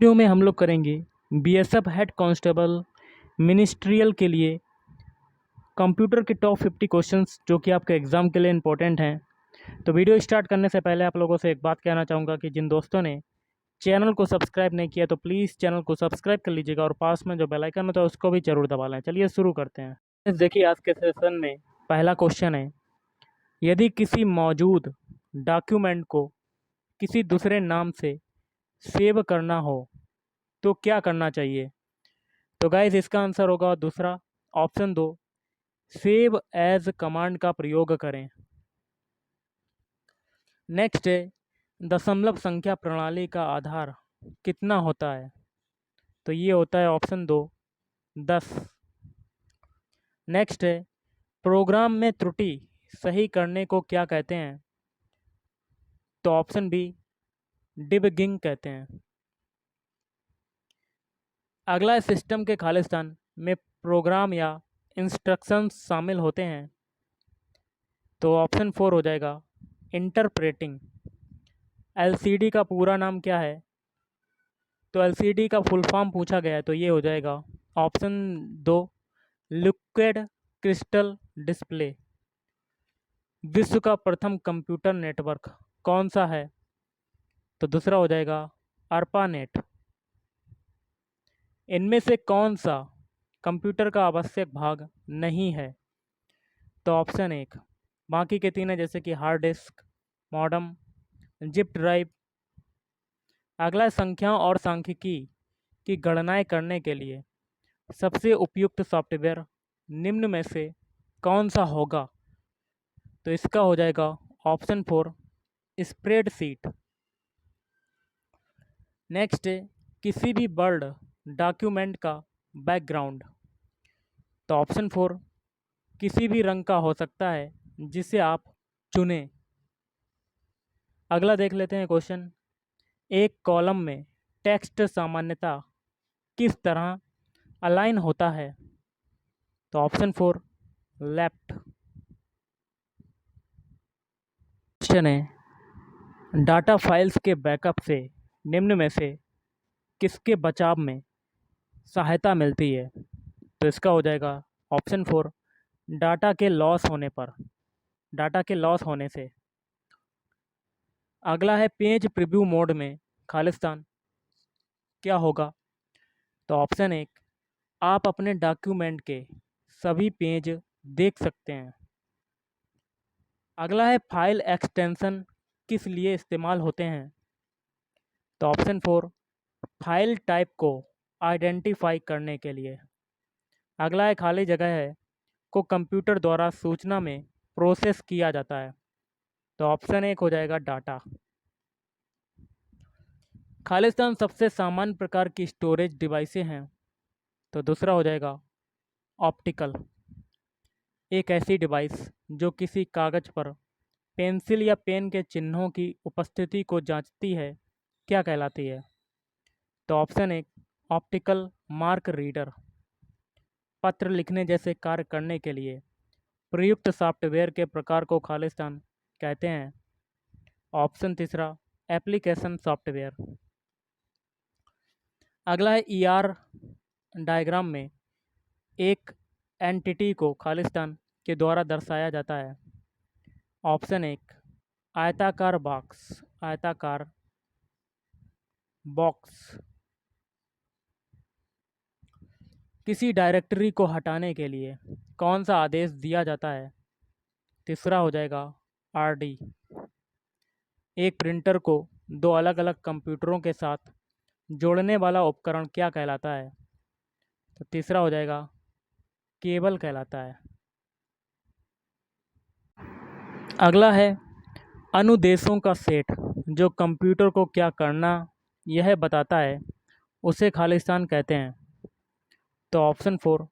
Video में हम लोग करेंगे बीएसएफ हेड कांस्टेबल मिनिस्ट्रियल के लिए कंप्यूटर के टॉप 50 क्वेश्चंस जो कि आपके एग्ज़ाम के लिए इंपॉर्टेंट हैं। तो वीडियो स्टार्ट करने से पहले आप लोगों से एक बात कहना चाहूँगा कि जिन दोस्तों ने चैनल को सब्सक्राइब नहीं किया तो प्लीज़ चैनल को सब्सक्राइब कर लीजिएगा और पास में जो बेल आइकन होता है उसको भी ज़रूर दबा लें। चलिए शुरू करते हैं। देखिए आज के सेशन में पहला क्वेश्चन है, यदि किसी मौजूद डॉक्यूमेंट को किसी दूसरे नाम से सेव करना हो तो क्या करना चाहिए? तो गाइस इसका आंसर होगा दूसरा, ऑप्शन 2, सेव एज कमांड का प्रयोग करें। नेक्स्ट है, दशमलव संख्या प्रणाली का आधार कितना होता है? तो ये होता है ऑप्शन 2, 10। नेक्स्ट है, प्रोग्राम में त्रुटि सही करने को क्या कहते हैं? तो ऑप्शन बी, डिबगिंग कहते हैं। अगला है, सिस्टम के खालिस्तान में प्रोग्राम या इंस्ट्रक्शंस शामिल होते हैं। तो ऑप्शन 4 हो जाएगा, इंटरप्रेटिंग। एलसीडी का पूरा नाम क्या है? तो एलसीडी का फुल फॉर्म पूछा गया है तो ये हो जाएगा ऑप्शन 2, लिक्विड क्रिस्टल डिस्प्ले। विश्व का प्रथम कंप्यूटर नेटवर्क कौन सा है? तो दूसरा हो जाएगा ARPANET। इनमें से कौन सा कंप्यूटर का आवश्यक भाग नहीं है? तो ऑप्शन 1, बाकी के तीन है जैसे कि hard disk, modem, zip drive. अगला है, संख्याओं और सांख्यिकी की गणनाएं करने के लिए सबसे उपयुक्त सॉफ्टवेयर निम्न में से कौन सा होगा? तो इसका हो जाएगा ऑप्शन 4, स्प्रेडशीट। नेक्स्ट है, किसी भी वर्ड डॉक्यूमेंट का बैकग्राउंड। तो ऑप्शन 4, किसी भी रंग का हो सकता है जिसे आप चुनें। अगला देख लेते हैं क्वेश्चन, एक कॉलम में टेक्स्ट सामान्यतः किस तरह अलाइन होता है? तो ऑप्शन 4, लेफ्ट। क्वेश्चन है, डाटा फाइल्स के बैकअप से निम्न में से किसके बचाव में सहायता मिलती है? तो इसका हो जाएगा ऑप्शन 4, डाटा के लॉस होने पर, डाटा के लॉस होने से। अगला है, पेज प्रीव्यू मोड में खालिस्तान क्या होगा? तो ऑप्शन 1, आप अपने डॉक्यूमेंट के सभी पेज देख सकते हैं। अगला है, फाइल एक्सटेंशन किस लिए इस्तेमाल होते हैं? तो ऑप्शन 4, फाइल टाइप को आइडेंटिफाई करने के लिए। अगला है, खाली जगह है को कंप्यूटर द्वारा सूचना में प्रोसेस किया जाता है। तो ऑप्शन 1 हो जाएगा डाटा। खालिस्तान सबसे सामान्य प्रकार की स्टोरेज डिवाइसें हैं। तो दूसरा हो जाएगा ऑप्टिकल। एक ऐसी डिवाइस जो किसी कागज़ पर पेंसिल या पेन के चिन्हों की उपस्थिति को जांचती है क्या कहलाती है? तो ऑप्शन 1, ऑप्टिकल मार्क रीडर। पत्र लिखने जैसे कार्य करने के लिए प्रयुक्त सॉफ्टवेयर के प्रकार को खालिस्तान कहते हैं। ऑप्शन तीसरा, एप्लीकेशन सॉफ्टवेयर। अगला है, ईआर डायग्राम में एक एंटिटी को खालिस्तान के द्वारा दर्शाया जाता है। ऑप्शन 1, आयताकार बॉक्स, आयताकार बॉक्स। किसी डायरेक्टरी को हटाने के लिए कौन सा आदेश दिया जाता है? तीसरा हो जाएगा आरडी। एक प्रिंटर को दो अलग अलग कंप्यूटरों के साथ जोड़ने वाला उपकरण क्या कहलाता है? तो तीसरा हो जाएगा केबल कहलाता है। अगला है, अनुदेशों का सेट जो कंप्यूटर को क्या करना यह बताता है उसे खालिस्तान कहते हैं। तो ऑप्शन 4,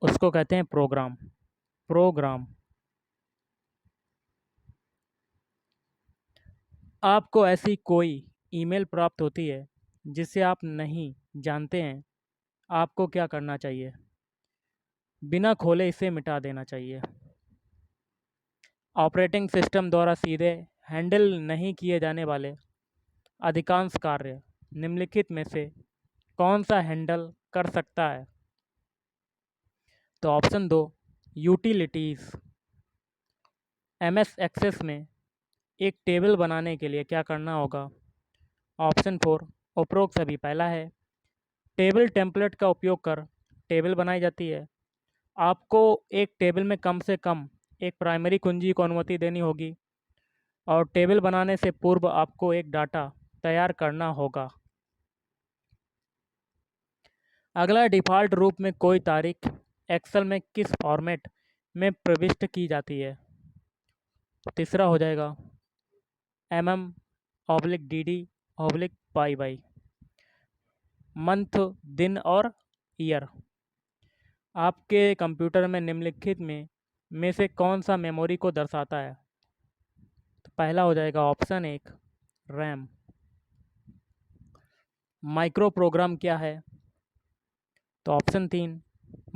उसको कहते हैं प्रोग्राम, प्रोग्राम। आपको ऐसी कोई ईमेल प्राप्त होती है जिसे आप नहीं जानते हैं, आपको क्या करना चाहिए? बिना खोले इसे मिटा देना चाहिए। ऑपरेटिंग सिस्टम द्वारा सीधे हैंडल नहीं किए जाने वाले अधिकांश कार्य निम्नलिखित में से कौन सा हैंडल कर सकता है? तो ऑप्शन 2 यूटिलिटीज़। MS एक्सेस में एक टेबल बनाने के लिए क्या करना होगा? ऑप्शन 4 उपरोक्त सभी पहला है। टेबल टेम्पलेट का उपयोग कर टेबल बनाई जाती है। आपको एक टेबल में कम से कम एक प्राइमरी कुंजी को अनुमति देनी होगी और टेबल बनाने से पूर्व आपको एक डाटा तैयार करना होगा। अगला, डिफ़ॉल्ट रूप में कोई तारीख एक्सेल में किस फॉर्मेट में प्रविष्ट की जाती है? तीसरा हो जाएगा mm/dd/पाई/। मंथ, दिन और ईयर। आपके कंप्यूटर में निम्नलिखित में से कौन सा मेमोरी को दर्शाता है? तो पहला हो जाएगा ऑप्शन 1 रैम। माइक्रो प्रोग्राम क्या है? तो ऑप्शन 3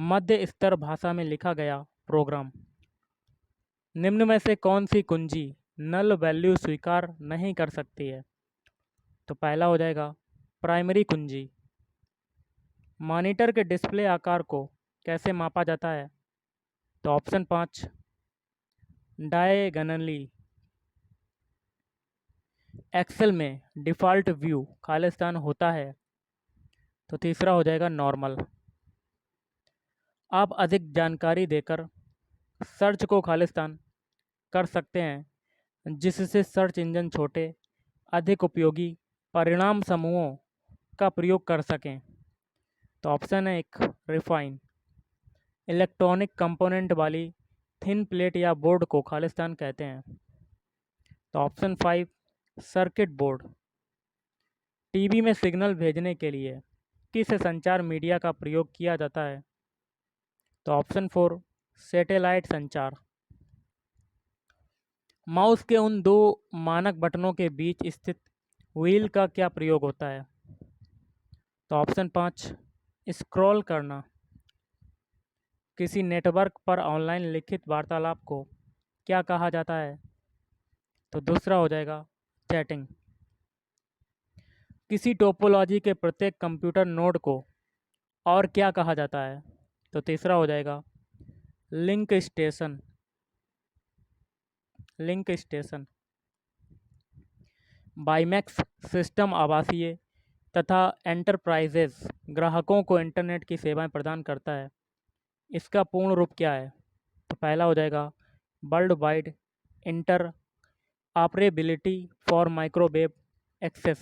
मध्य स्तर भाषा में लिखा गया प्रोग्राम। निम्न में से कौन सी कुंजी नल वैल्यू स्वीकार नहीं कर सकती है? तो पहला हो जाएगा प्राइमरी कुंजी। मॉनिटर के डिस्प्ले आकार को कैसे मापा जाता है? तो ऑप्शन 5 डायगोनली। एक्सेल में डिफ़ॉल्ट व्यू खालिस्तान होता है? तो तीसरा हो जाएगा नॉर्मल। आप अधिक जानकारी देकर सर्च को खालिस्तान कर सकते हैं जिससे सर्च इंजन छोटे, अधिक उपयोगी परिणाम समूहों का प्रयोग कर सकें। तो ऑप्शन है 1 रिफाइन। इलेक्ट्रॉनिक कंपोनेंट वाली थिन प्लेट या बोर्ड को खालिस्तान कहते हैं। तो ऑप्शन 5 सर्किट बोर्ड। टीवी में सिग्नल भेजने के लिए किस संचार मीडिया का प्रयोग किया जाता है? तो ऑप्शन 4 सैटेलाइट संचार। माउस के उन दो मानक बटनों के बीच स्थित व्हील का क्या प्रयोग होता है? तो ऑप्शन 5 स्क्रॉल करना। किसी नेटवर्क पर ऑनलाइन लिखित वार्तालाप को क्या कहा जाता है? तो दूसरा हो जाएगा चैटिंग। किसी टोपोलॉजी के प्रत्येक कंप्यूटर नोड को और क्या कहा जाता है? तो तीसरा हो जाएगा link station. Link station. WiMAX system आवासीय तथा एंटरप्राइजेज ग्राहकों को इंटरनेट की सेवाएं प्रदान करता है। इसका पूर्ण रूप क्या है? तो पहला हो जाएगा world wide interoperability for microwave access.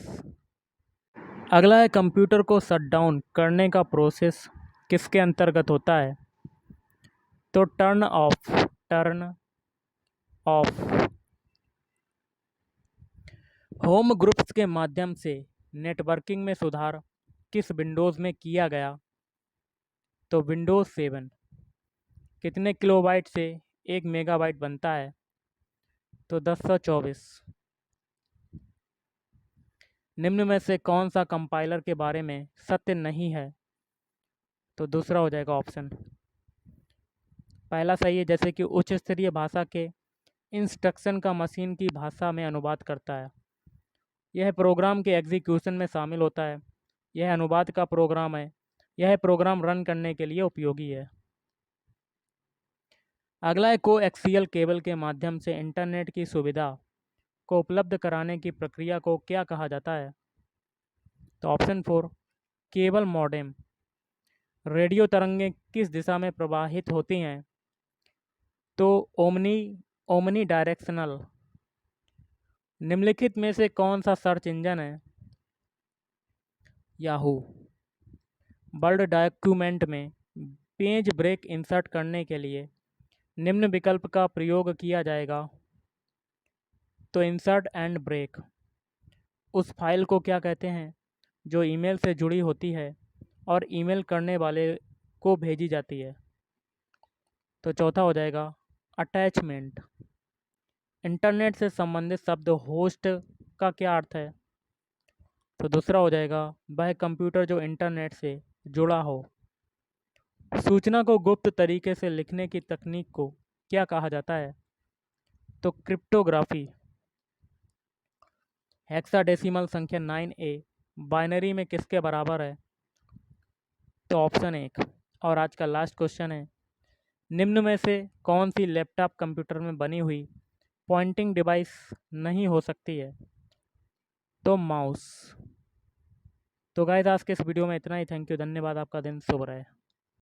अगला है कंप्यूटर को शट डाउन करने का प्रोसेस किसके अंतर्गत होता है? तो turn off. Turn off. Home groups के माध्यम से नेटवर्किंग में सुधार किस विंडोज़ में किया गया? तो विंडोज़ 7। कितने किलोबाइट से 1 मेगाबाइट बनता है? तो 1024। निम्न में से कौन सा कंपाइलर के बारे में सत्य नहीं है? तो दूसरा हो जाएगा ऑप्शन। पहला सही है, जैसे कि उच्च स्तरीय भाषा के इंस्ट्रक्शन का मशीन की भाषा में अनुवाद करता है। यह प्रोग्राम के एग्जीक्यूशन में शामिल होता है। यह अनुवाद का प्रोग्राम है। यह प्रोग्राम रन करने के लिए उपयोगी है। अगला है कोएक्सियल केबल के माध्यम से इंटरनेट की सुविधा को उपलब्ध कराने की प्रक्रिया को क्या कहा जाता है? तो ऑप्शन 4 केबल मॉडेम। रेडियो तरंगें किस दिशा में प्रवाहित होती हैं? तो ओमनी डायरेक्शनल। निम्नलिखित में से कौन सा सर्च इंजन है? याहू। वर्ड डॉक्यूमेंट में पेज ब्रेक इंसर्ट करने के लिए निम्न विकल्प का प्रयोग किया जाएगा। तो इंसर्ट एंड ब्रेक। उस फाइल को क्या कहते हैं जो ईमेल से जुड़ी होती है और ईमेल करने वाले को भेजी जाती है? तो चौथा हो जाएगा अटैचमेंट। इंटरनेट से संबंधित शब्द होस्ट का क्या अर्थ है? तो दूसरा हो जाएगा वह कंप्यूटर जो इंटरनेट से जुड़ा हो। सूचना को गुप्त तरीके से लिखने की तकनीक को क्या कहा जाता है? तो क्रिप्टोग्राफी। हेक्साडेसिमल संख्या 9A बाइनरी में किसके बराबर है? तो ऑप्शन 1। और आज का लास्ट क्वेश्चन है, निम्न में से कौन सी लैपटॉप कंप्यूटर में बनी हुई पॉइंटिंग डिवाइस नहीं हो सकती है? तो माउस। तो गाइस आज के इस वीडियो में इतना ही। थैंक यू, धन्यवाद, आपका दिन शुभ रहे।